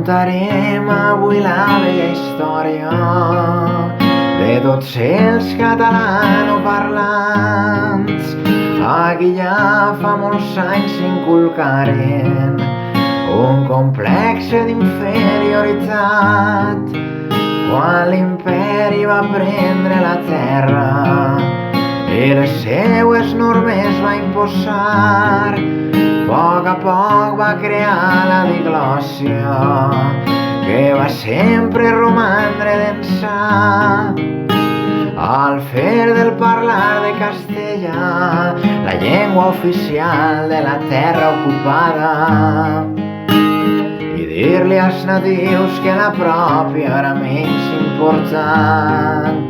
Contarem avui la bella història de tots els catalanoparlants a qui ja fa molts anys inculcaren un complex d'inferioritat quan l'imperi va prendre la terra i les seues normes va imposar. A poc va crear la diglòssia que va sempre romandre d'ençà. Al fer del parlar de castellà la llengua oficial de la terra ocupada i dir-li als natius que la pròpia era menys important.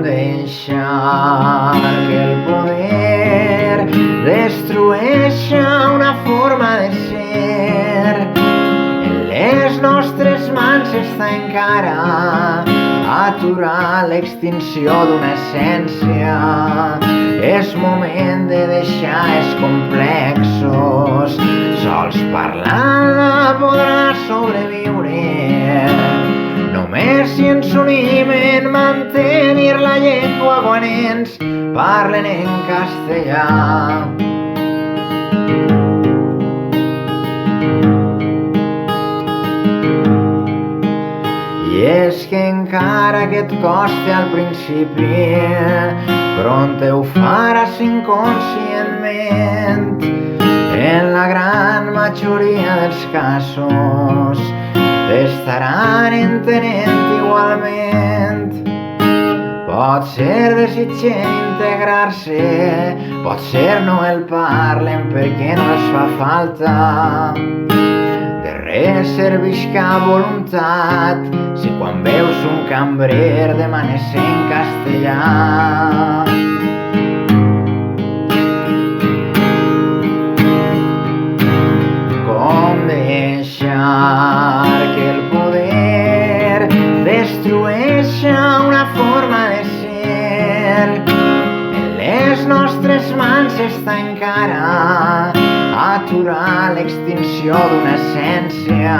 Deixar que el poder destrueixi una forma de ser. En les nostres mans està encara aturar l'extinció d'una essència. És moment de deixar els complexos, sols parlant-la podrà sobreviure. Només si ens unim en mantenir la llengua quan ens parlen en castellà. I és que encara que et costi al principi, prompte ho faràs inconscientment. En la gran majoria dels casos t'estaran entenent igualment. Potser desitgen integrar-se, potser no el parlen perquè no els fa falta. De res serveix cap voluntat si quan veus un cambrer demanes en castellà. Com deixar que el poder destrueixi una forma de ser. En les nostres mans està encara aturar l'extinció d'una essència.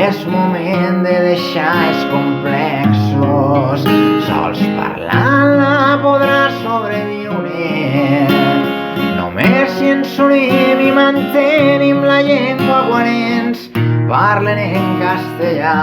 És moment de deixar els complexos, sols parlant-la podrà sobreviure. Només si ens unim i mantenim la llengua quan ens parlen en castellà.